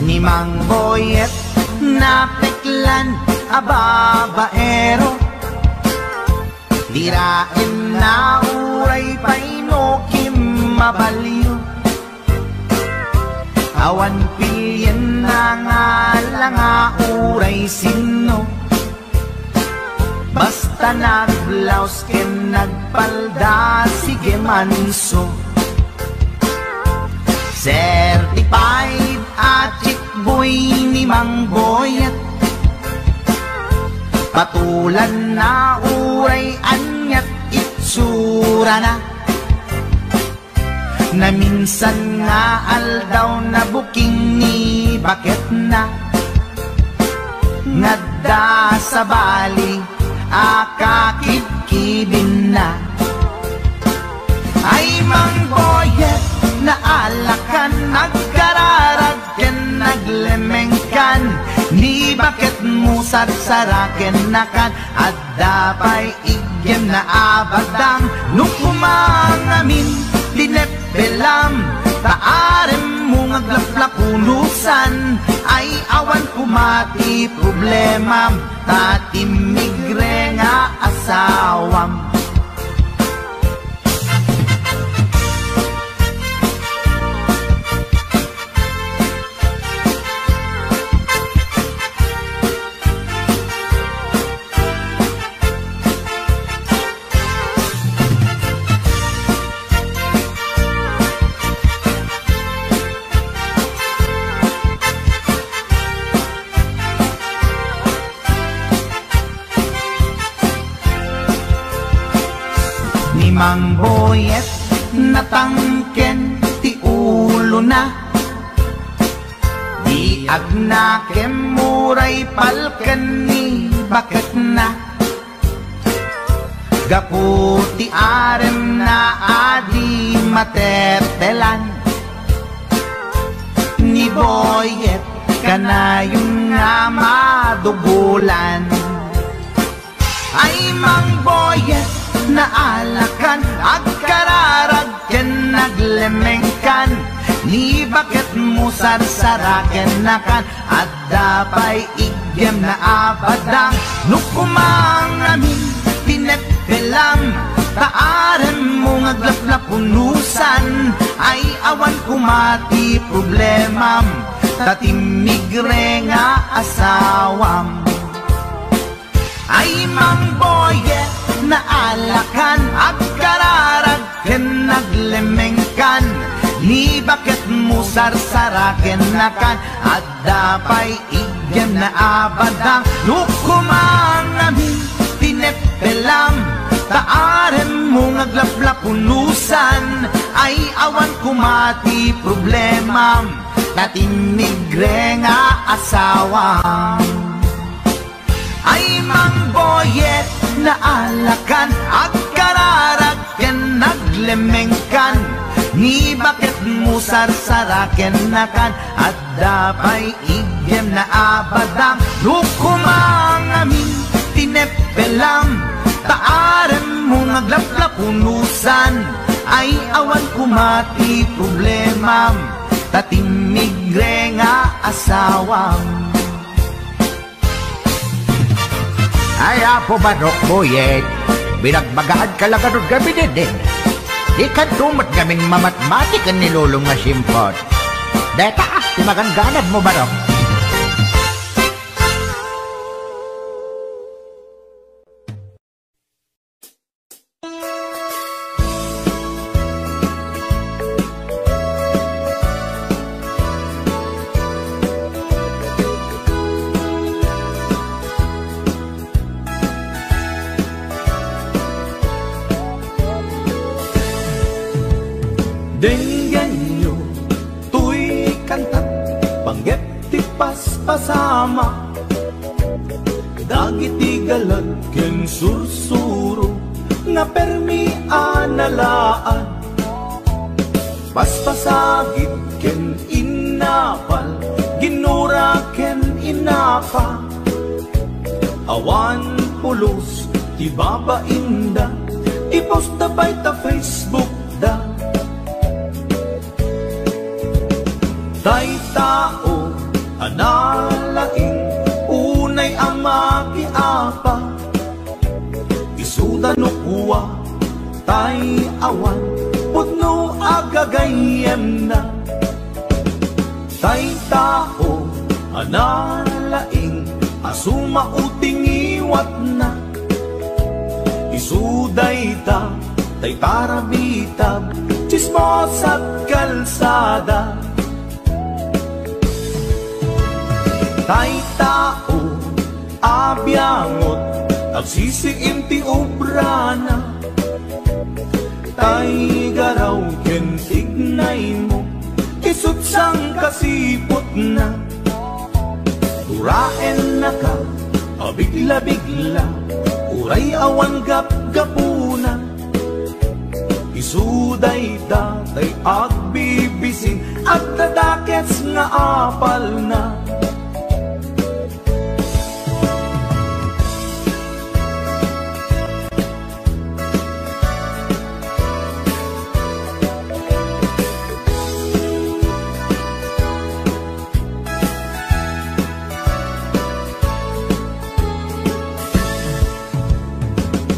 ni Mang Boyet na peklan ababaero. Dirain na uray painokim mabaliw, awan pilyen na nga langa uray sino. Basta nagblaus ken nagpalda sige manso. Certified at chickboy ni Mang Boyet, patulan na uray anyat itsura na. Na minsan nga aldaw na booking ni bakit na. Ngadda sa bali akakibkibin na. Ay Mang Boyet na alakan, nagkararag ken naglemengkan, ni bakit mo sarsaraken nakan. At dapay igem na abadang nung kumangamin dinepelam, taarem mo ngaglaplakunusan. Ay awan kumati problemam, tatimigre nga asawam. Mang Boyet natangken ti ulo na, di agnakem muray palken ni bakit na. Gaputi arem na adi matetelan, ni Boyet kanayong nga madugulan. Ay Mang Boyet na alakan, agkararag ken naglemengkan, ni bakit mo sarsaraken nakan. At dapay igem na abadang nung kumangamin pinepelam, taarem mo ngaglaplapunusan. Ay awan kumati problemam, tatimigre nga asawam. Ay Mang Boyet na alakan, agkararag ken naglemengkan, ni bakit mo sarsaraken nakan. At dapay igem na abadang nung kumangamin pinepelam, taarem mo ngaglaplapunusan. Ay awan kumati problemam, tatimigre nga asawam. Ay Mang Boyet na alakan, agkararag ken naglemengkan, ni bakit mo sarsaraken nakan. At dapay igem na abadang nung kumangamin tinepelam, taarem mo ngaglaplapunusan. Ay awan kumati problemam, tatimigre nga asawam. Ay apo Barok Boyet, binagbagaan ka lang ganun kami din. Di ka tumat kaming mamatmatik ang nilulong nga simpot. Deta di maganganad mo Barok. Denggan nyo, tuy kantat, panggep ti paspasama, dagiti galag ken sursuro, nga permi analaan, paspasagit ken inapal, ginura ken inapa, awan pulos ti babainda, iposta by ta Facebook da. Tay tao analaing unay ama kiapa isuda no kuwa tay awan putno agagayem na tay tao analaing asuma uting iwat na isuday ta tay tarabitab chismos at kalsada tay tao abyangot agsisiim ti obrana tay garaw ken tignay mo isut sang kasipot na turaen na ka abigla-bigla uray awan gap-gapuna isuday datay agbibisin at tadakets nga apal na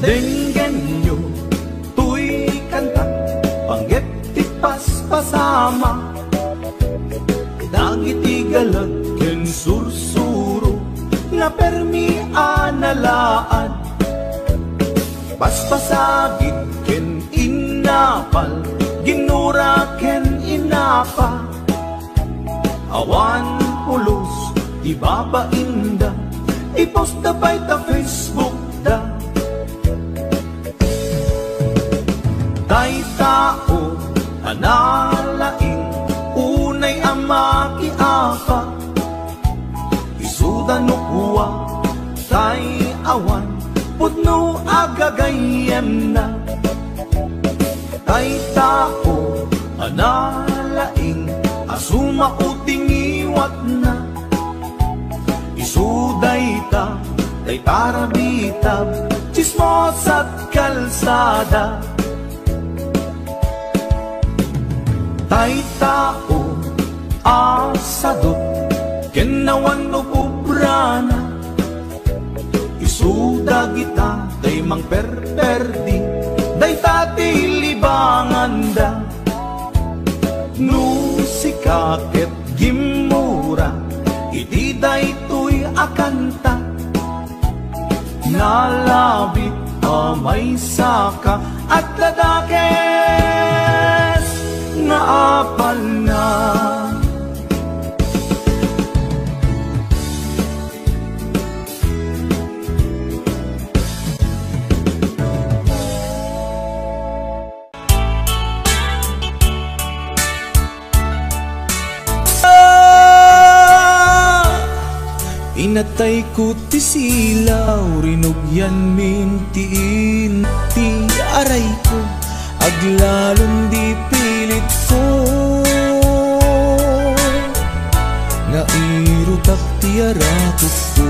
denggen nyo tuy kanta panggit ti paspasama dagiti galag ken sursuro nga permi analaad paspasagid ken inapal ginura ken inapa awan pulos ibabainda iposta pa'y ta Facebook da tay tao analaing unay ama kiapa isuda no kuwa tay awan putno agagayem na tay tao analaing asuma uting iwat na isuday ta tay tarabitab chismos at kalsada tay tao asadot kenawan no pubrana isuda kita day mang perperdi day tati libanganda no sikaket gimura iti day tuy akanta nalabit amay saka at ladakes nga apal na inatay ko ti silaw rinugyan mintiin ti aray ko aglalong di pilit ko nga irutak ti arakot ko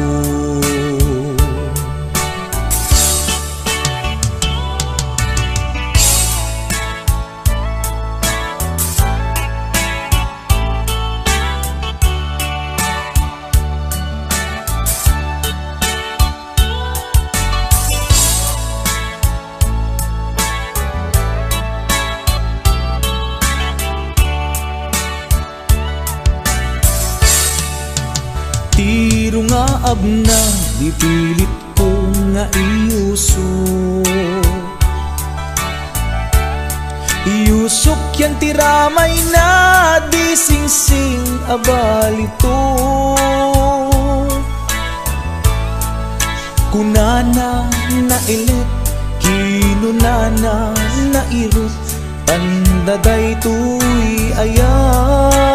tiro nga abna di pilit ko nga iuso iusok yan tiramay na di singsing abalito kunana na ilit kinunana na irot tandaday tuy ayan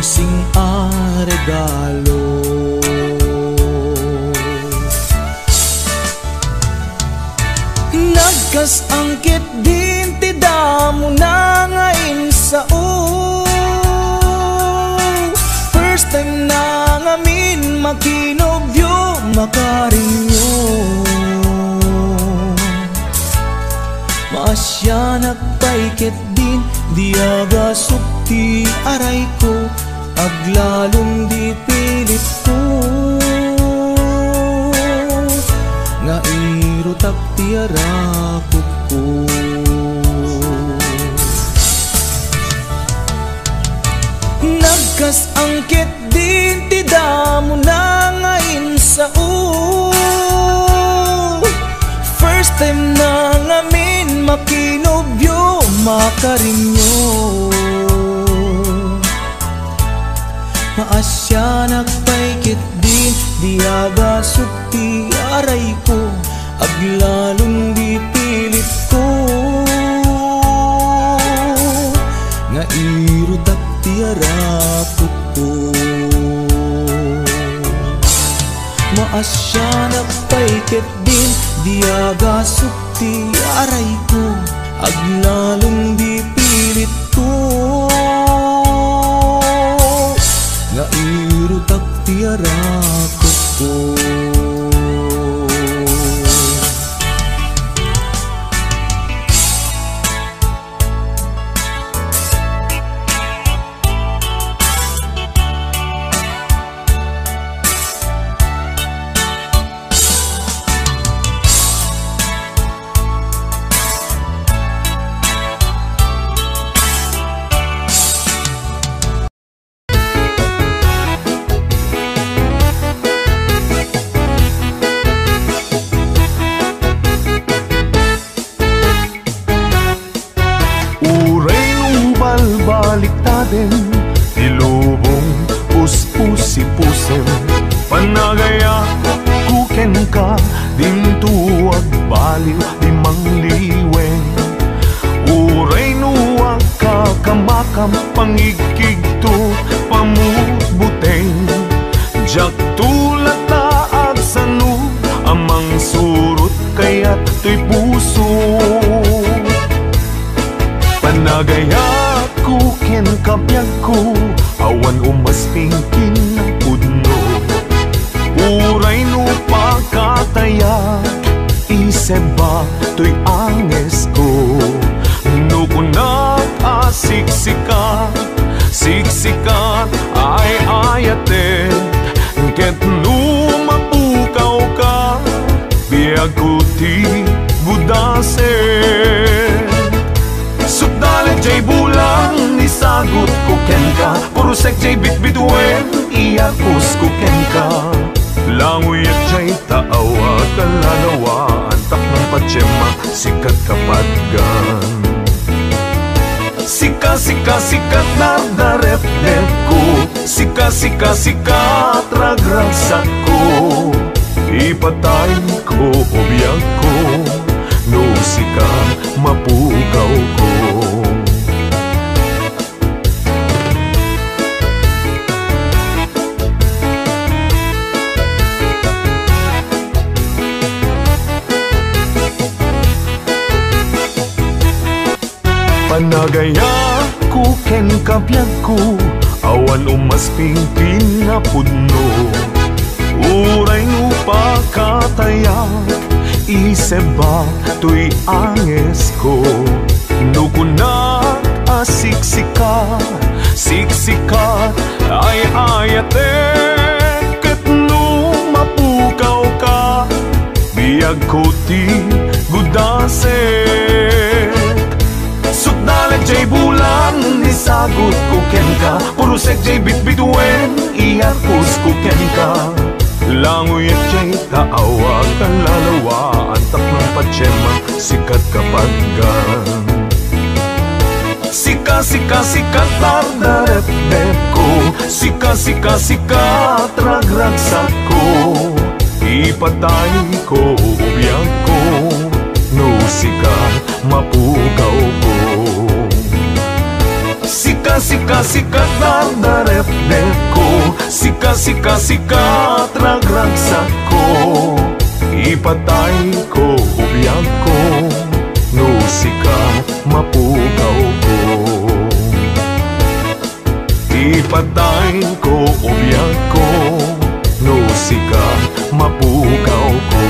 sing a regalo nagkas angkit din ti damo na ngayon sa first time na ngamin makinobyo makarinyo maasya nagpaikit din di agasok ti aray ko, aglalong di pilit ko. Nga irutak ti arakot ko. Nagkas angkit din ti damo na ngayon sa first time na ngamin makinobyo makarinyo. Maasya nagpaikit din diaga sukti aray ko, aglalong di pilit ko. Nga irutak ti arakot ko. Maasya nagpaikit din diaga sukti aray ko, aglalong di pilit ko. Nga irutak ti arakot ko. Ilubong puspusi-pusem, panagaya kuken ka, dintuag baliw di mangliweng. Uray nuwag ka kamakam, pangigig to pamubuteng. Jak tulat taag sanu, amang surut kaya't to'y puso. Panagaya kuken kabiyag ko, awan umaspingkin ng pudno. Uray no pagkatayak, iseba to'y anges ko. Nukunak siksikat, siksikat ay ayatet. Ket numapukaw ka, biyag ko ti budaset. Sukdalit jay bulang, nisagot ko ken ka. Purusek jay bitbituen, iyakus ko ken ka. Languyat jay taawa, kalalawa, antak ng patsema, sikat kapadgan. Sika, sika, sikat nardarep-dep ko. Sika, sika, sikat ragragsak ko. Ipatay ko, ubiyag ko, no sika, mapukaw ko. Panagaya kuken kabiyag ko, awan umaspingpin na pudno. Uray no pagkatayak, iseba to'y anges ko. Nukunak siksikat, siksikat ay ayatek. Ket no mapukaw ka, biyag ko ti gudaset. Sukdalag jay bulan, nisagot ko ken ka. Purusek jay bitbituen, iyakus ko ken ka. Languyat jay taawa, kalalawa, antak ng patsema, sikat kapadgan. Sika, sika, sikat nardarep-dep ko. Sika, sika, sikat ragragsak ko. Ipatay ko, ubiyag ko, no sikat, mapukaw ko. Sika, sika, sikat nardarep-dep ko. Sika, sika, sikat ragragsak ko. Ipatay ko, ubiyag ko, no sikat, mapukaw ko. Ipatay ko, ubiyag ko, no sikat, mapukaw ko.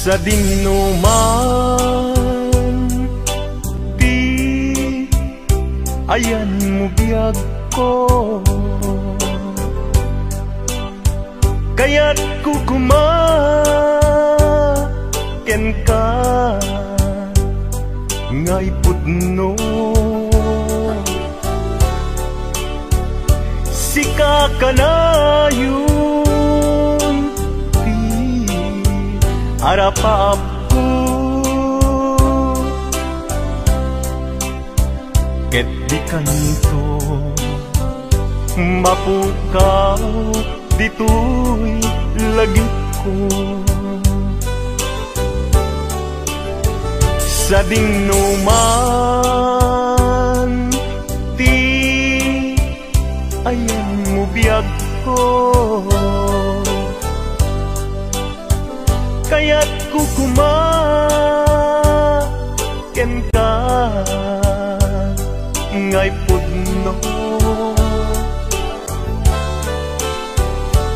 sa dinuman di ayan mo biyag ko, kaya't kukumaken ka ngay pudno. Sika ka na yun di harapap ko, ket di kanto mapukaw dito'y lagit ko. Sa dinuman di ayan mo biyag ko, kaya't kukumaken ka ngay pudno.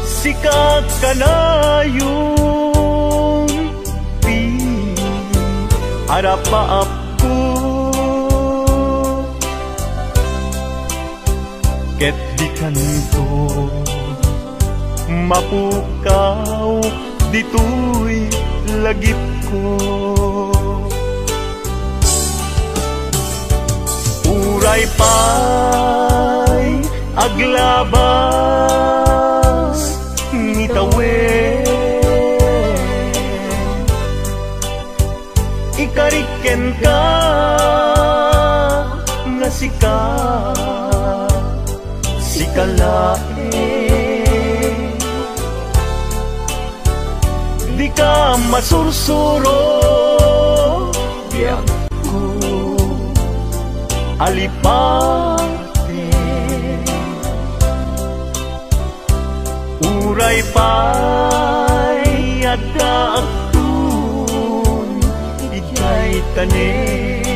Sika ka na yung di harapap ko, ket di kanto mapukaw dito'y lagip ko. Uray pa'y aglabas ngitawen, ikariken ka nga sika sikalae, di ka masursuro biyag ko alipate. Uray pa'y adda aktun ikay tanen.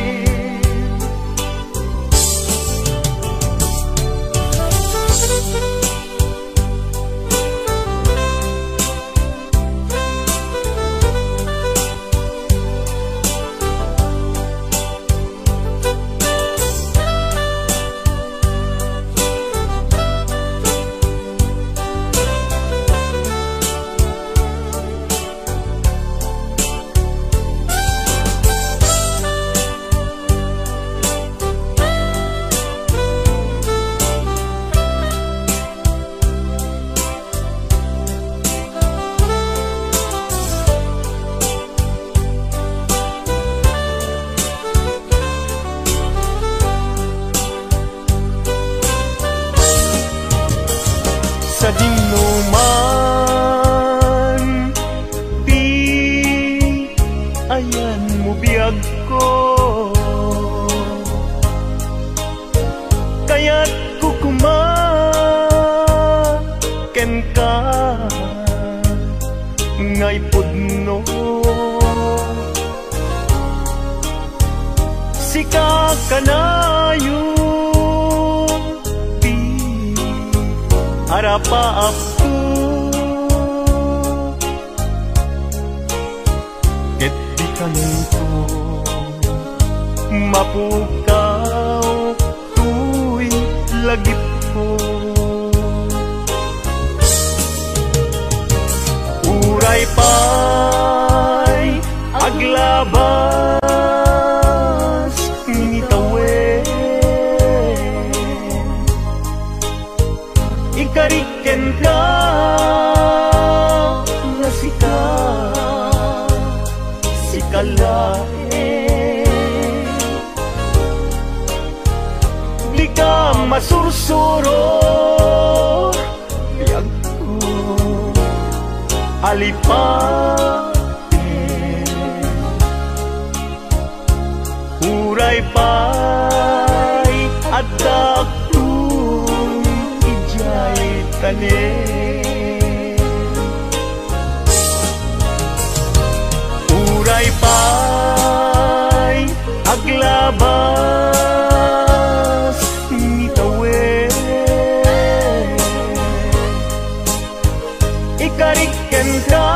Sa dinuman di ayan mo biyag ko, kaya't kukumaken ka ngay pudno. Sika ka na yung di harapap ko, ket di kanto mapukaw tu'y lagip ko. Uray pa'y aglabas ngitawen, ikariken ka nga sika sikalae, di ka masursuro biyag ko alipate. Uray pa'y adda aktun ijay tanen. Uray pa'y aglabas ngitawen, ikariken ka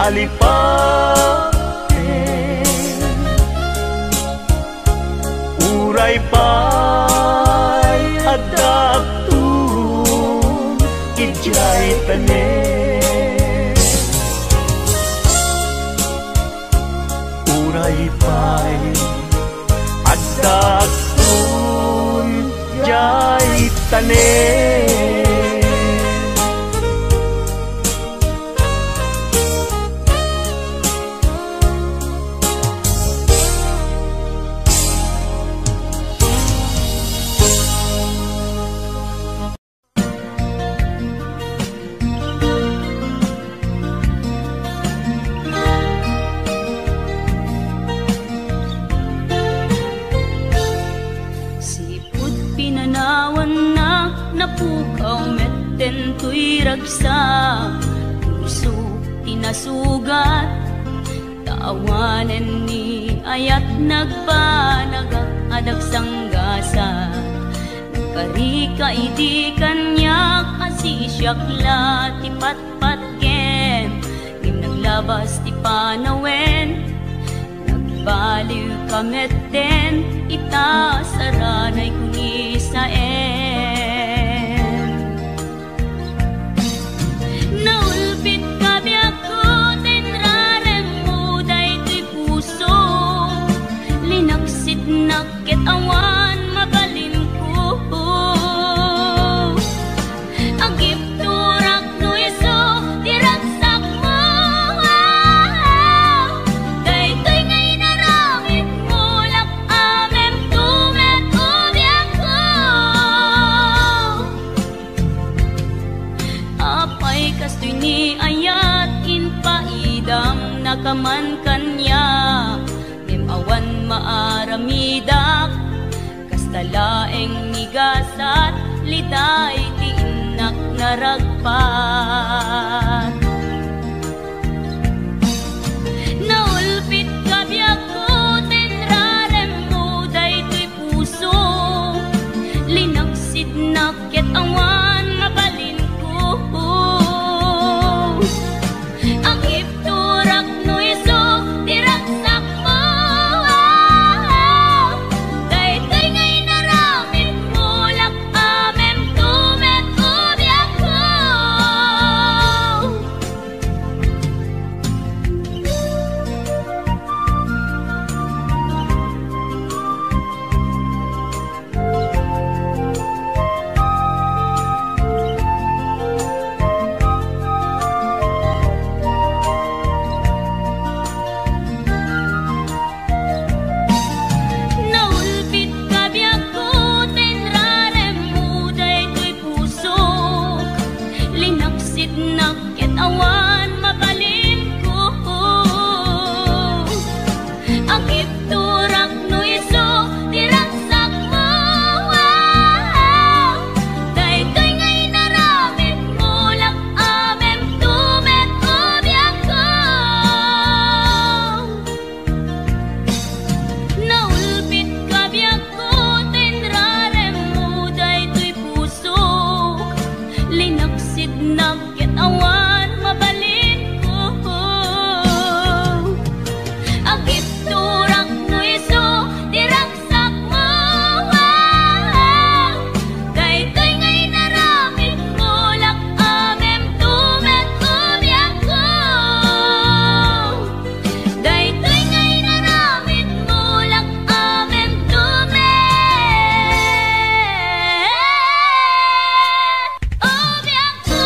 alipaten. Uray pa'y adaptun, ijay tanen. Uray pa'y adaptun, ijay tanen. Napukaw metten tuy ragsa, puso tinasugat, taawanen ni ayat nagpanagak adag sanggasa. Karika idi kanyak asisyakla ti patpatken, ngim naglabas ti panawen, nagbaliw kametten, itasaranay kuni sa naulpit kabiyak ko, tinrarem mo daytoy puso, linaksit nakit awan mabalin ko. Agip turak no iso, diragsak mo, daytoy ngay naramit mo, lak amem tumet ubiyak ko. Apay kastoy ni ayat inpaidam nakaman kanya, awan maaramidak, kastalaeng nigasat, liday ti inak naragpat. Naulpit kabiyak ko, tinrarem mo daytoy puso, linaksid nakit awan mabalin ko. Ang ipturak no iso, diragsak mo, daytoy ngay naramit mo, lak amem tumet ubiyak ko. Naulpit kabiyak ko, tinrarem mo daytoy puso, linaksit nakit awan mabalin ko. Ang ipturak no iso, diragsak mo, daytoy ngay naramit mo, lak amem tumet ubiyak ko. Naulpit kabiyak ko, tinrarem mo daytoy puso, linaksid nakit awan mabalin ko. Agip turak no iso, diragsak mo, daytoy ngay naramit mo, lak amem tumet ubiyak ko. Daytoy ngay naramit mo, lak amem tumet ubiyak ko.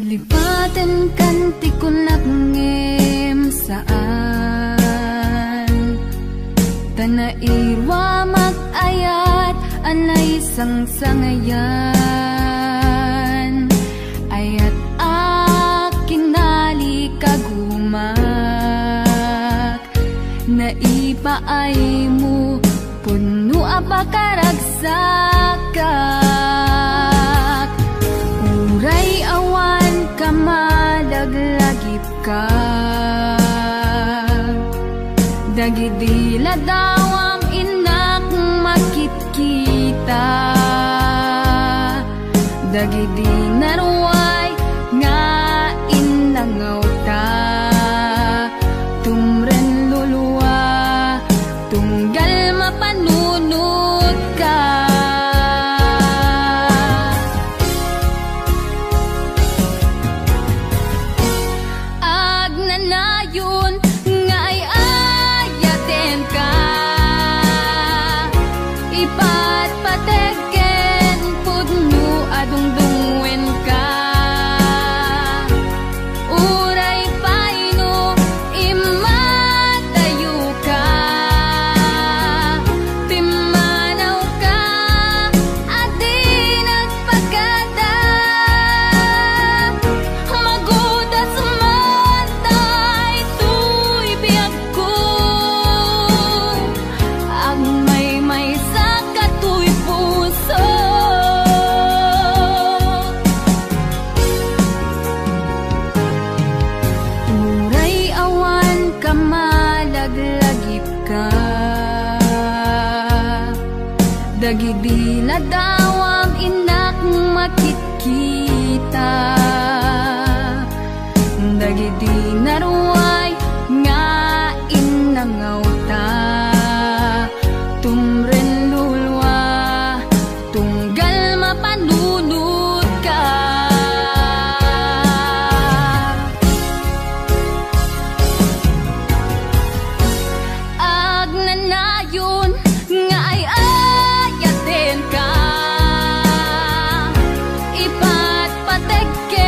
Lipatan kanti ko nagngem saan, tanairwa mag-ayat anay sang sangayan. paay mo puno apakaragsakat uray awan ka malaglagip ka dagidila dawam inak makitkita dagidi naruay nga inangaw ta tumren luluwa tunggal mapanunod ka agnanayon nga ay ayaten ka ipatpategen pudno adungdungwen ka uray paino imatayo ka pimanaw ka adi nagpagada magudas matay tuy biyag ko ang may sa katuy puso uray awan ka malaglagip ka dagidi na dawam inak makitkita dagidi naruay nga inangaw ta tumren lulwa tunggal mapanunod ka agnanayon nga ay ayaten ka ipatpategen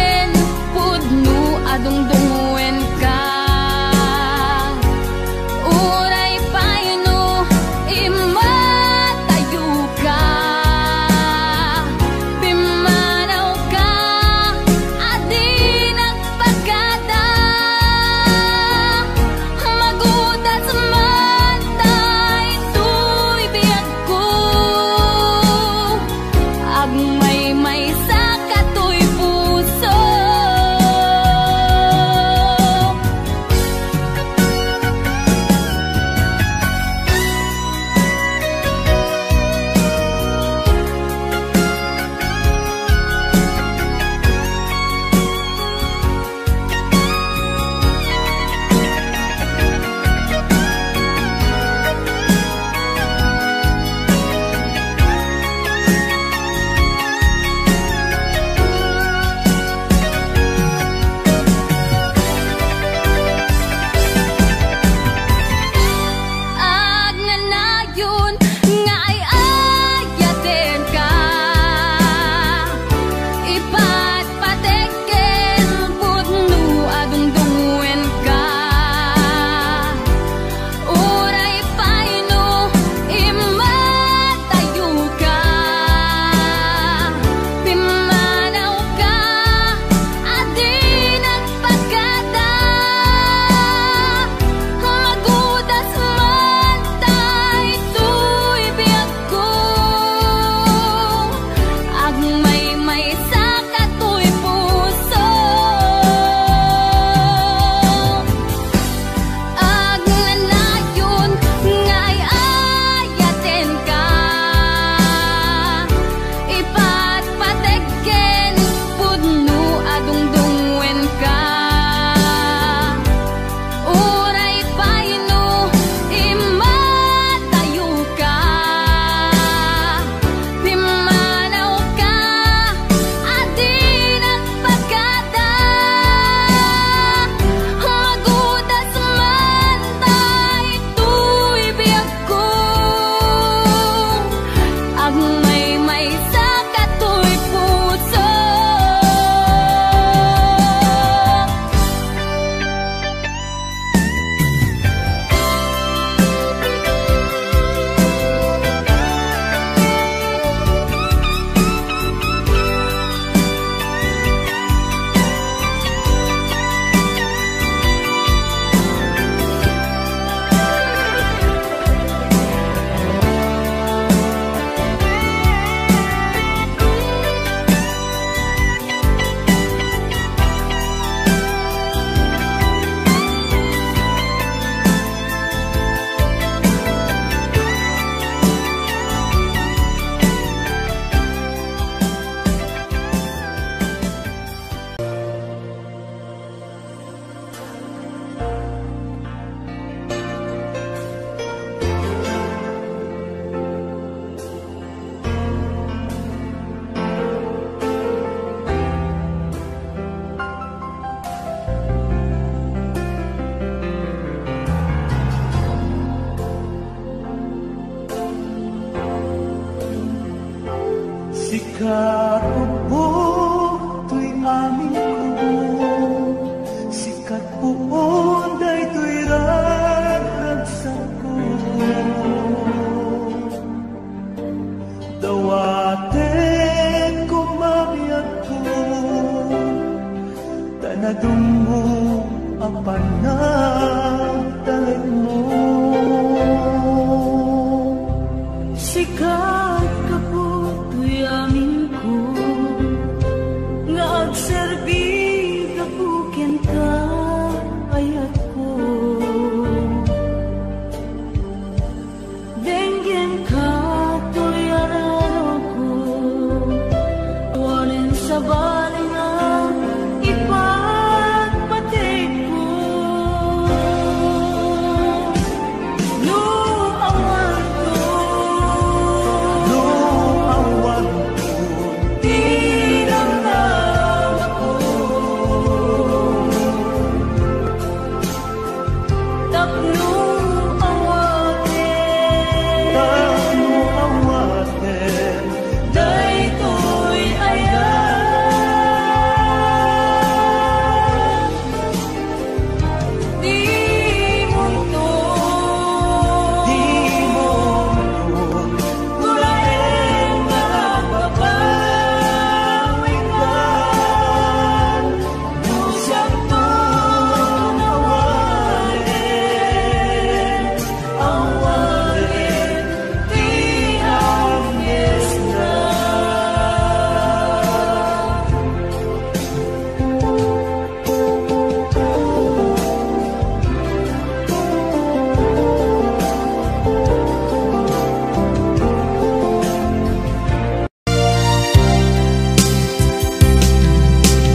nadunggo apan na talag mo. Sikat ka po tuyamin ko, nga agserbi ka po kenta ayat ko. Denggen ka tuyaran ko, walin sa balingan ipagpatik ko. Luawan ko, tinamnam ako. Tapno awaten, daytoy ayan. Di mundo, kulaeng nagpapawikan. Lusang to nawalin, awalin, di hangis na.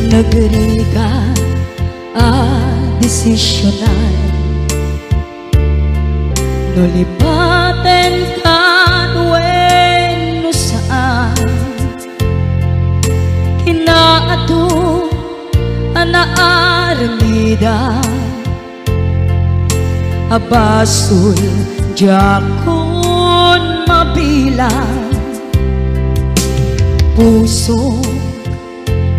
Nagriga desisyonan, nulipaten kan wenno saan, kinaadto anaarmida, abasul jakon mabilang, puso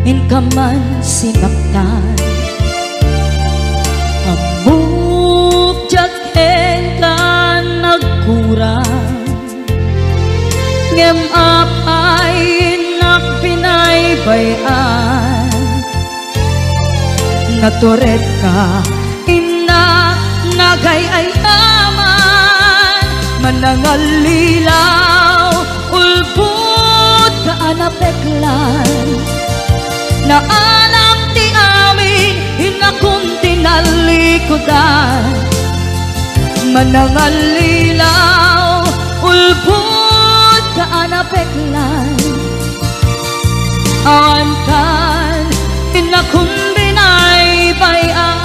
in ka man sinaktan, amok jaken ka nagkurang, ngem apay nakpinaybayan, naturet ka ina nagayayaman, manangalilaw ulpot ka anapeklan, na alam ti amin hinakong tinalikodan, manangalilaw ulpot ka anapeklan, awankan hinakong binaybayan.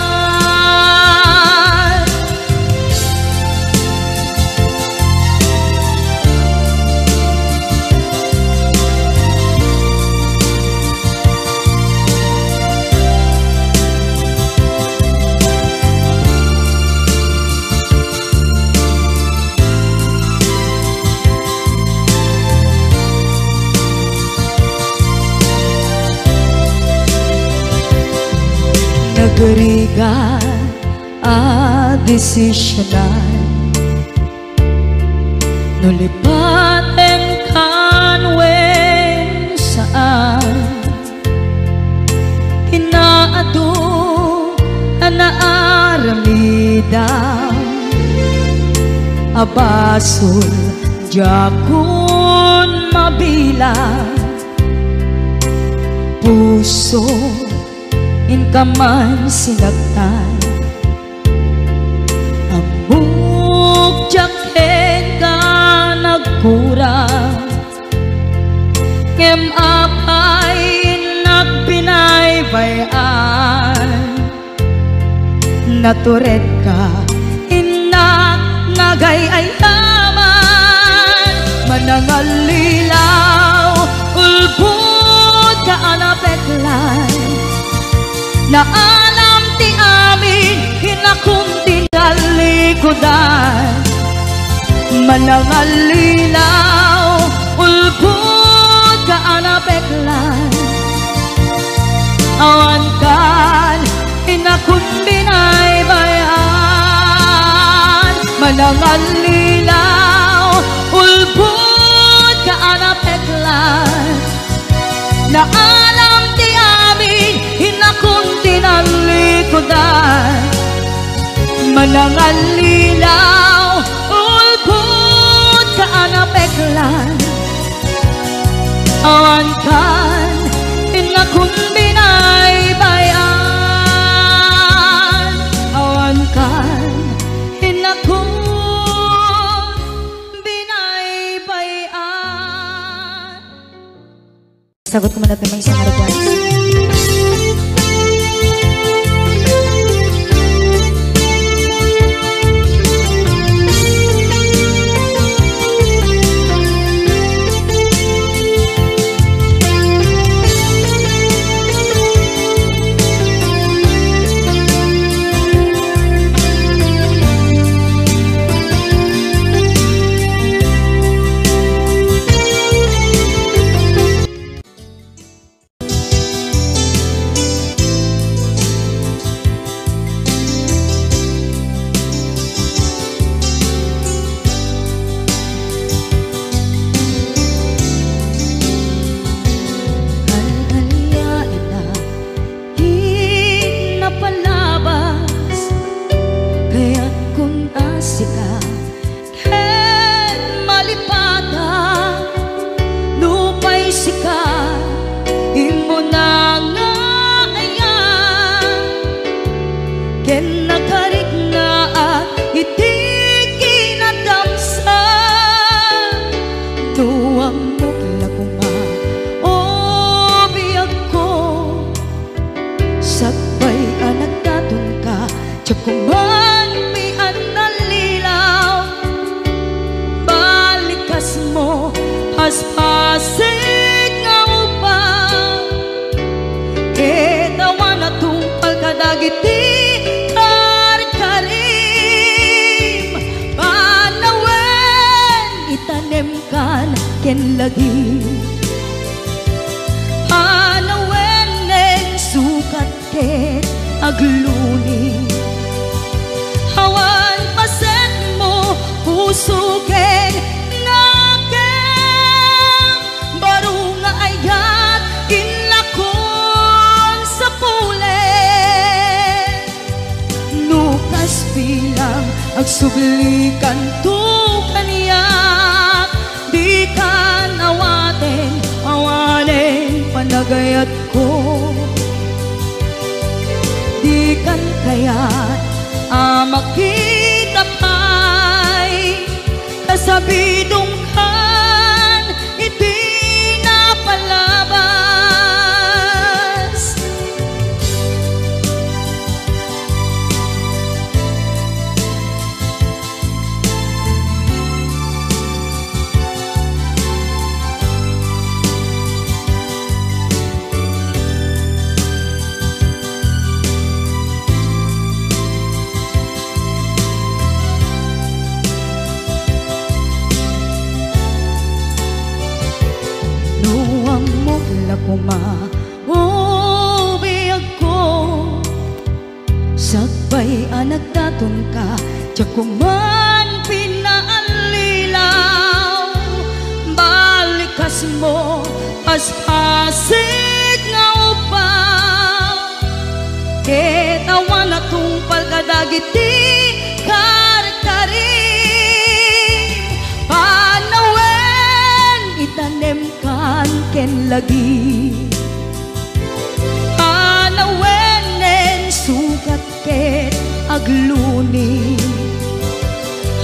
Nagriga desisyonan, nulipaten kan wen saan, kinaadto anaaramida, abasul jakon mabilang, puso in ka man sinagtan, amok jaken ka nagkurang, ngem apay nagbinaybayan, naturet ka ina nagayayaman, manangalilaw ulpot ka anapeklan, na alam ti amin hinakong tinalikodan, manangalilaw ulpot ka anapeklan, awankan hinakong binaybayan, manangalilaw ulpot ka anapeklan, na alam ti amin hinakong kinalikodan manangan lilaw ulpot ka anapeklan awan kan inakun binaybayan awan kan inakun binaybayan. Sagot ko muna may isang request. Ken lagi panawen neng sukat ket agluni hawan paset mo puso ken naken baru nga ayat inlakon sa pulen nukas bilang agsublikan tu kaniyak di kan awanen panagayat ko di kan kayat makita pa'y kasabidong kan iti napalabas biyag ko sakbay anak daton ka tiyak ko man pinaalilaw balikas mo aspasig nga upaw ketawan atong palkadagiti karkarim panawen itanem kan ken lagi panawenen sukat ket agluni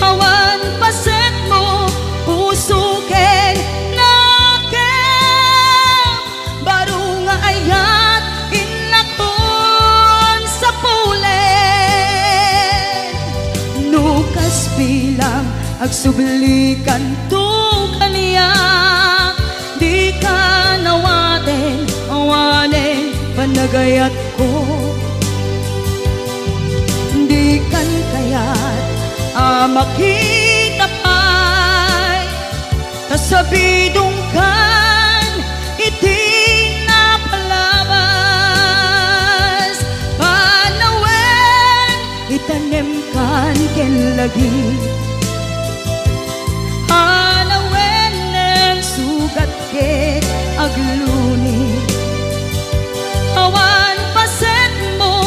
hawan paset mo puso ken naken baru nga ayat inlakon sa pulen nukas bilang agsublikan tu kaniyak di ka nawaten awanen panagayat ko di kan kayat makita pa'y kasabidong kan iti napalabas panawen itanem kan ken lagi sugat ket agluni hawan paset mo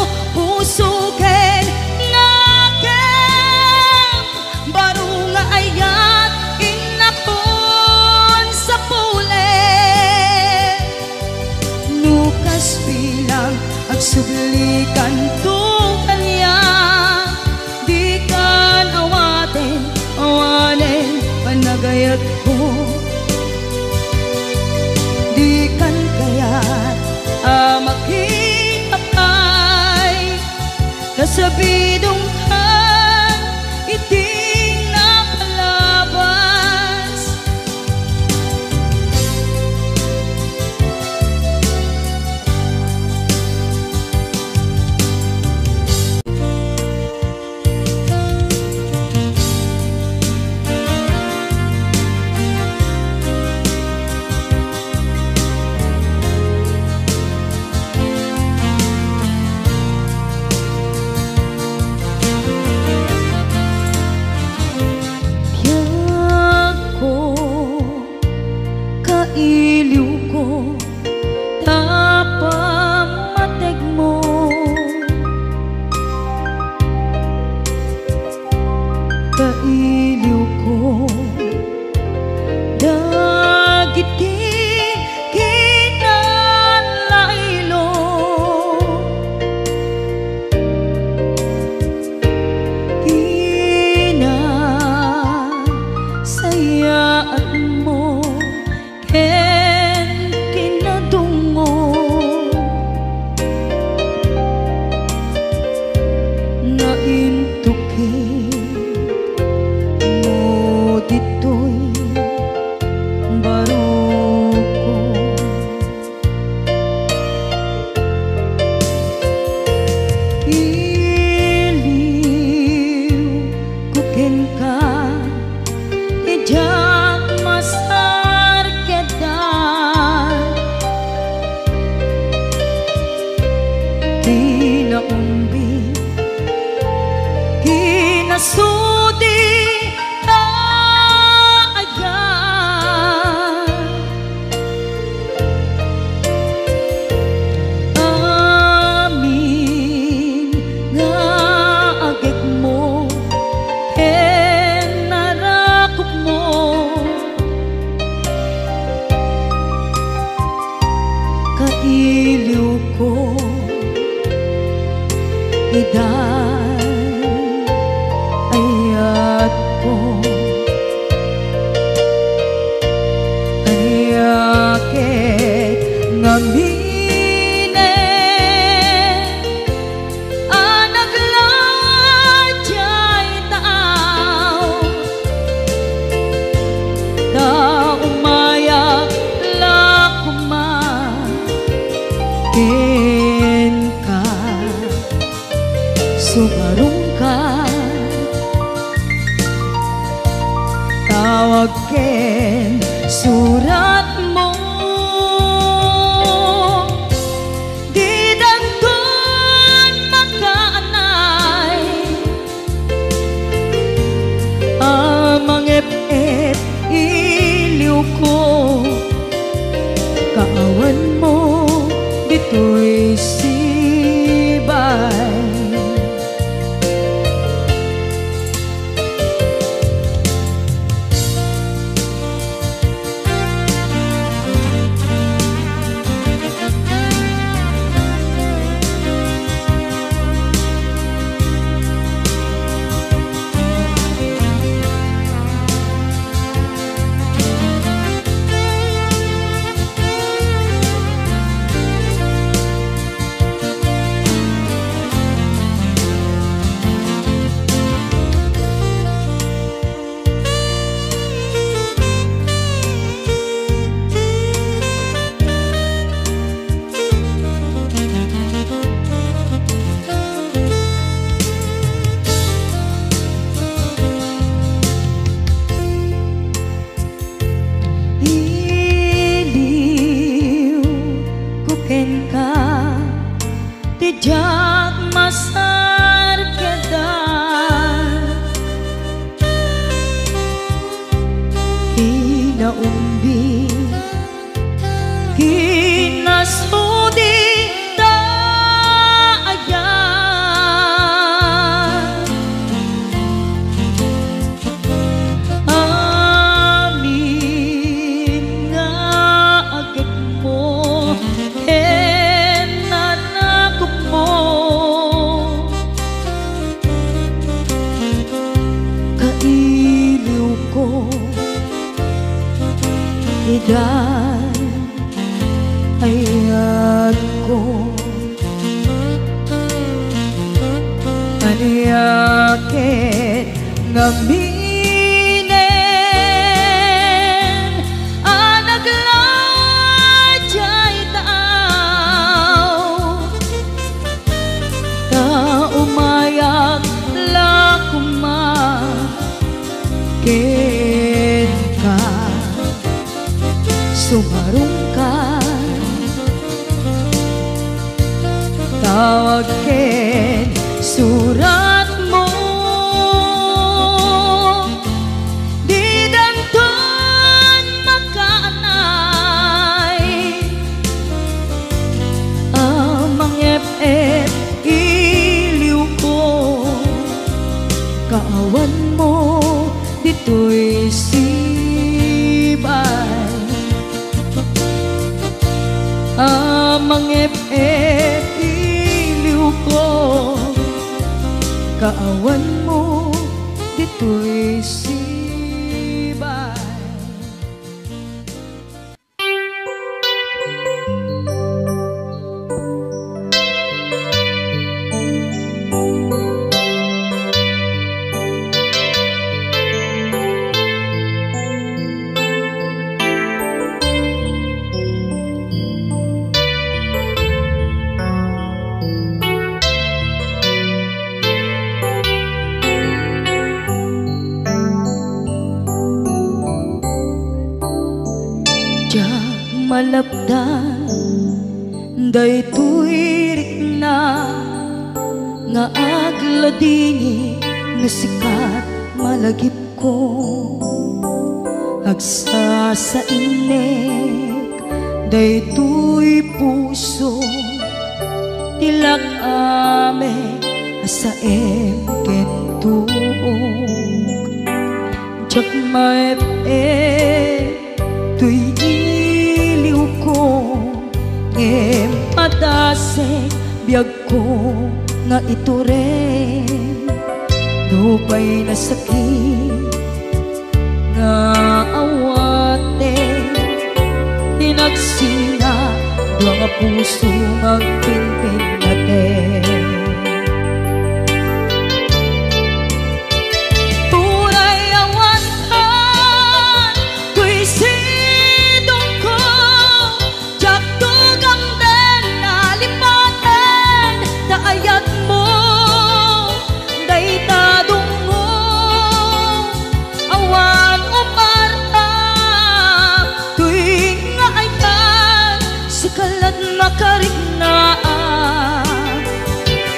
agsublikan tong kanya, di kan awanen panagayat ko, di kan kayat makikapay kasabidong kan iting napalabas. Iliw ko tapamatig mo, kailiw ko dagiti kinalailo, kinasayaan mo ken kinadungo, naintukit mo dito'y baruko. Iliw ko ken ka ijak masar umbi kinasudi taayan, amin nga agik mo ken narakop mo, kailiw ko idan ayat ko, ayakit ngamine anagladyay taaw, da umayak lakuma ken ka sumarong ka, tawag ken surat mo, di danton makaanay, amang ep-ep iliw ko, kaawan mo dito'y sibay. Jak masar kedan kinaumbi kinasudi taayan, amin nga agad mo ken anak ko aniyaket ngaminen anaglajay taaw ta umayag lakuma ken ka sumarong ka tawag ken surat mo di danton makaanay amang ep-ep iliw ko kaawan mo dito'y sibay amang ep-ep iliw ko kaawan mo dito'y sibay. Malapdan daytoy rikna nga agladingi nga sikat malagip ko agsa sa inek daytoy puso tilak ame asaem ken tuog jak maep tuy ko ngem padase biyag ko nga ito rin dupay na sakit nga awate tinagsina dua nga puso magpinpin natin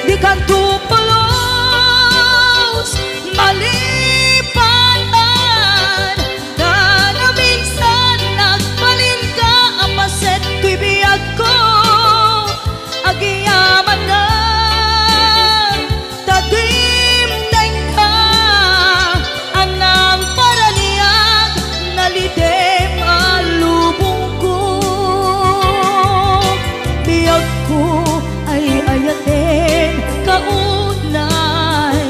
di kanto pulos malipatan na minsan nagbalin ka apaset tuy biyag ko agiyaman na tadimdeng ka anang paraliyag nalidem alubong ko biyag ko ay ayatin kaunay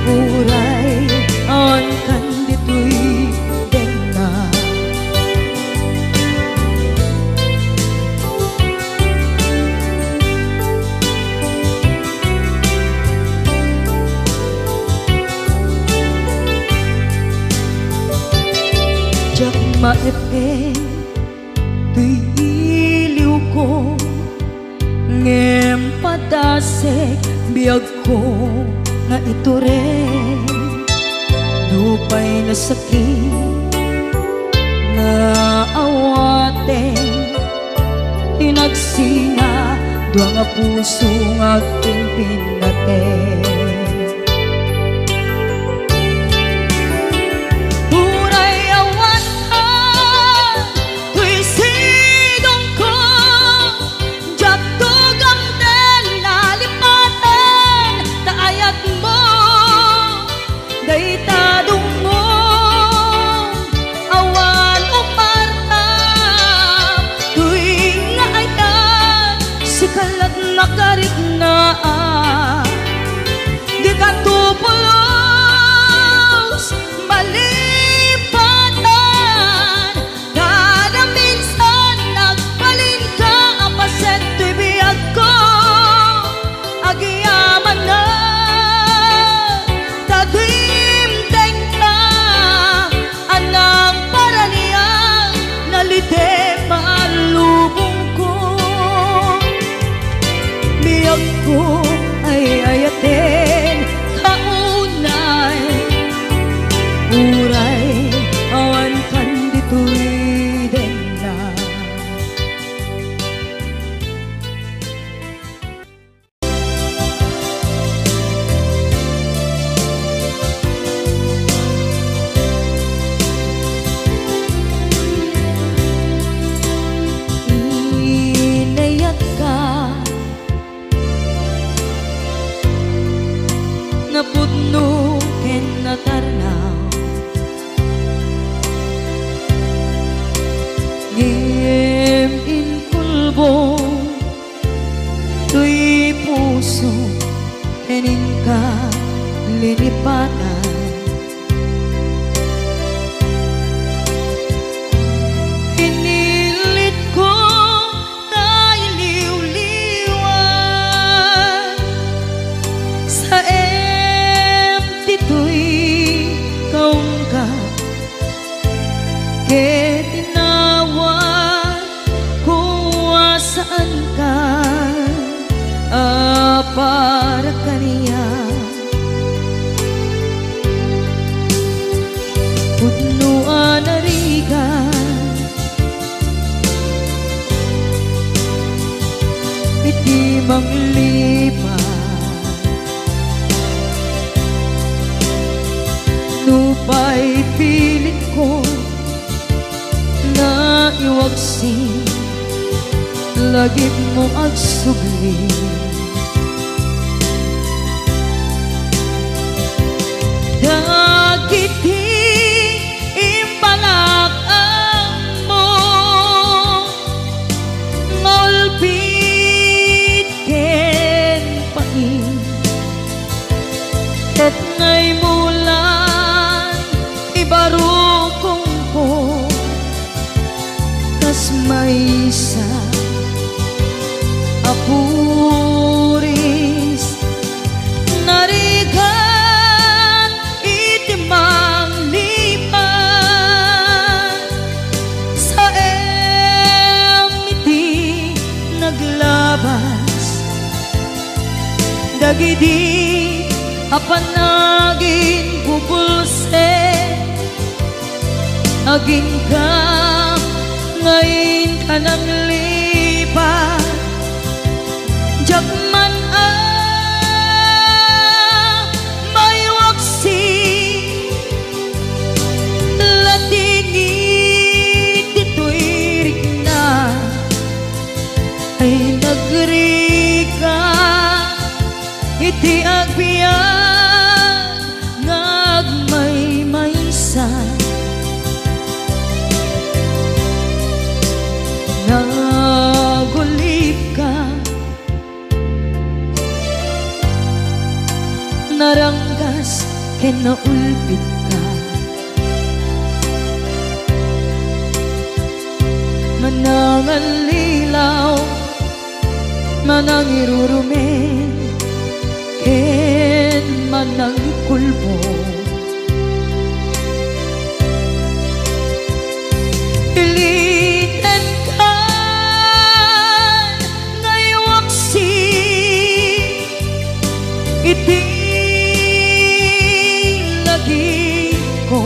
uray on kandito'y denga jak maepe tuy iliw ko ngem padasek biyag ko nga ito rin dupay na sakit nga awate tinagsina dua nga puso nga pimpin natin nakarik na di ka tupulos malipatan kada minsan nagbalin ka apaset puso kening ka linipatan. Pinilit ko na iliw-liwan sa empty to'y kaong ka. Ke tinawag kung saan ka, para kaniya. Punuan na rigan, iti manglipat, nupay pilit ko na iwagsin, lagi mo agsugli. Dagiti imbalak ang mo, ngolpit ken pain, ket ngay mulan ibarukong ko, kas may isa apuris narigan itimang lipan sa emiti naglabas. Dagidi apanagin bubulse, aging ka ngayon ka nang lipat. Jakman may waksi, latingit ito'y rigna, ay nagrika iti agbiyan ngagmay-maysa. Nagulip ka, naranggas ken naulpit ka, manangan lilaw, manang irurumen, ken manang kulbo. Iliten ka ngaywaksi, iti lagi ko,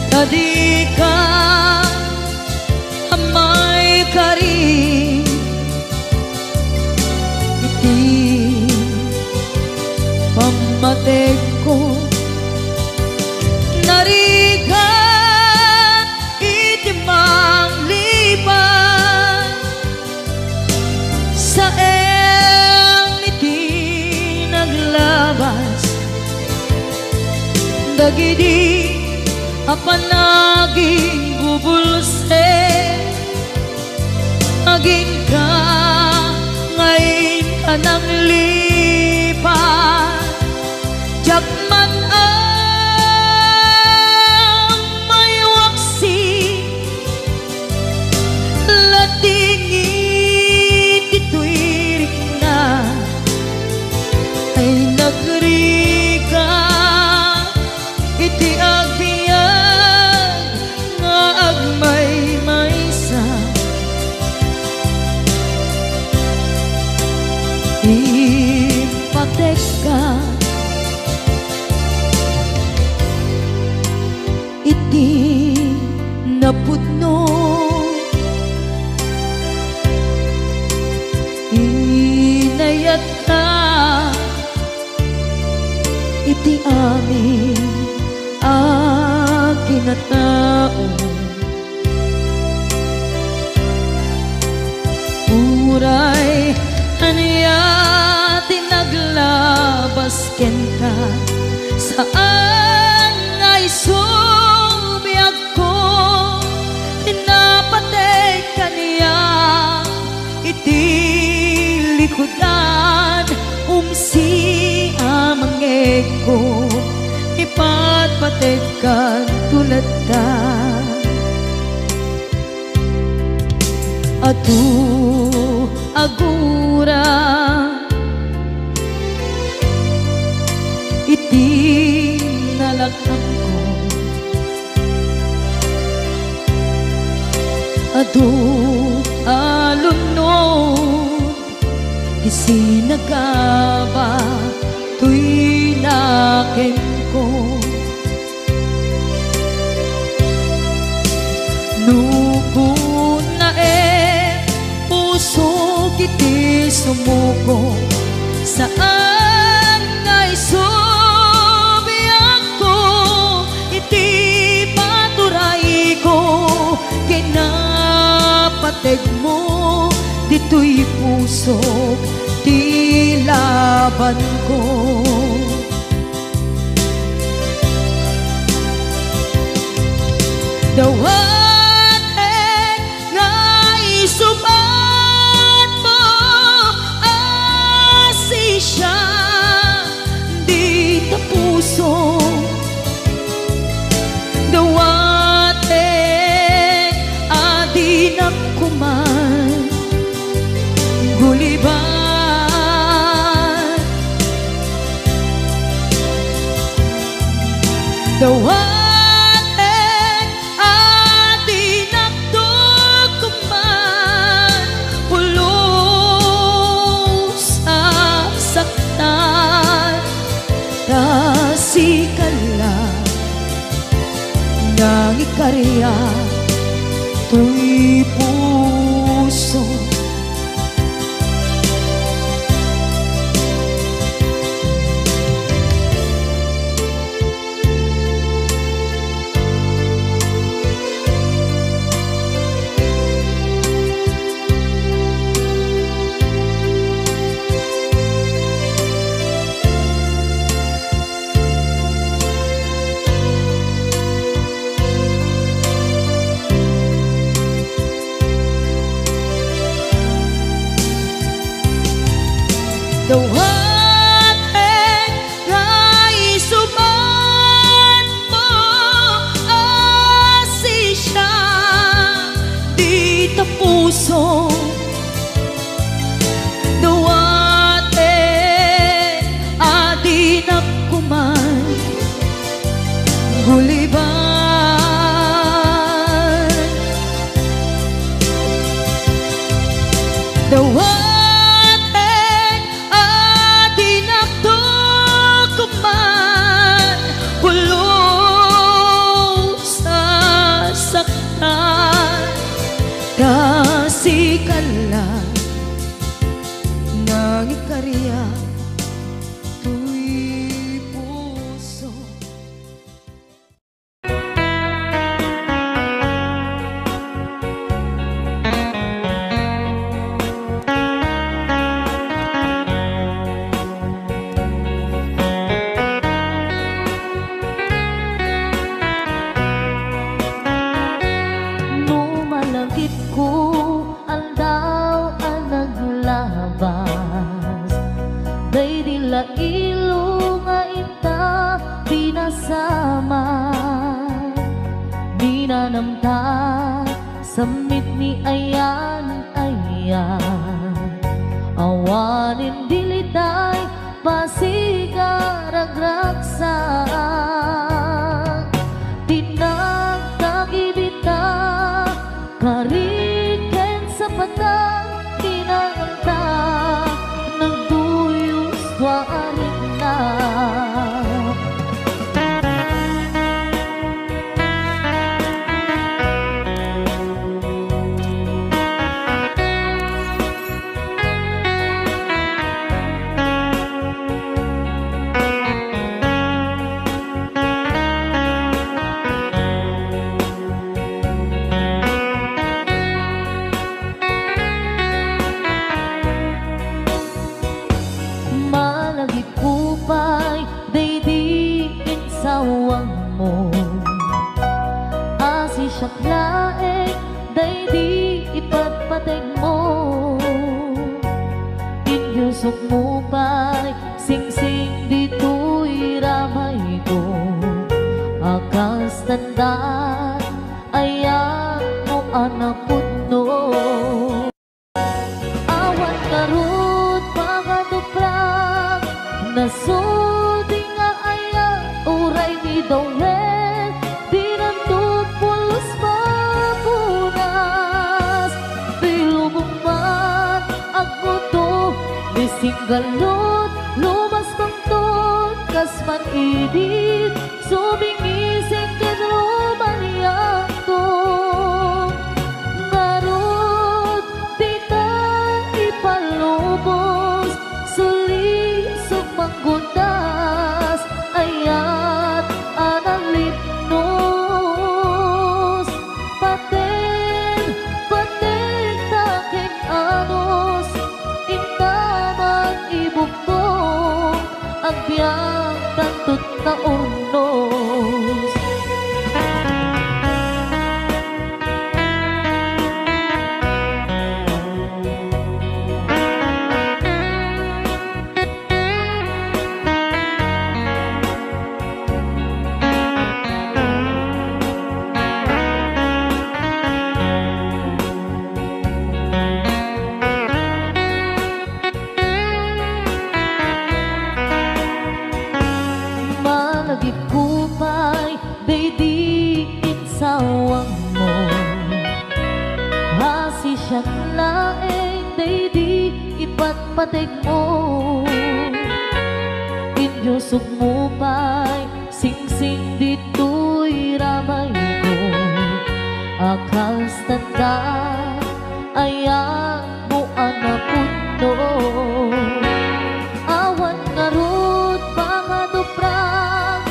tadi ka amay kari, iti pamatek ko narigan iti mangliban sa emiti naglabas. Dagidi apanaging bubulse, aging ka ngayon ka nang lipat. Jakman may waksi, latingit ito'y rigna, ay nagrika iti agbiyan nga agmay-maysa. Ipatek ka iti napudno, inayat ka iti amin akinatao. Uray aniya tinaglabas ken ka, saan ay subiyag ko, tinapatay ka niya iti kudan umsi amang eko ipatpated kan tulad ta atu agura iti nalakang ko adu alunod isinagaba tuy naken ko nukun na puso kiti sumuko saan ngay subiyak ko iti paturay ko kinapateg mo dito'y puso di laban ko dawaten nga isubat mo asi siya di ta puso dawaten adi na kuman guliban dawaten nang ikarya tuy puso dawaten nga isubat mo asi siya di ta puso dawaten adi na kuman guliban dawaten kasikala nang ikarya tuy puso numalagit ko day dila ilo nga ita pinasama binanamta samit ni ayan awanin diliday pasigaragraksan tinagtagibita kariken sa patang tinanganta waarin na Injusok mo pa'y sing-sing dito'y ramay ko. Akas tandaan ayan mo anak putno. Awan karut mga duprang nasudi nga ayan uray ni Dawel. Dinanto pulos mapunas bilubong man agmuto bisinggalot lumas pangtot kasman idit sumingising kadrumaniyang to. Ngarot di ka ipalubos sulisog manggundas ayat analipnos paten taking anos intamang ibugtong ang biyang tantut na urnos. Malagip ko pa'y daydiin sawang mo. Hasi siyang laeng daydi ipatpatig mo. Inyusog mo pa'y sing-sing dito'y ramay ko. Akas tanda ayan mo anak puno. Awan ngarut mga duprang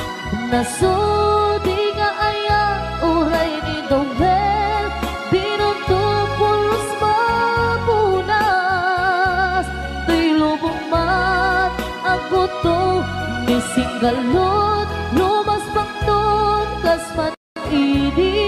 nasudi nga ayan uray ni Dawel. Binunto pulos mapunas tuy lubong mat ang buto ni singgalot lumas pangton kasman idi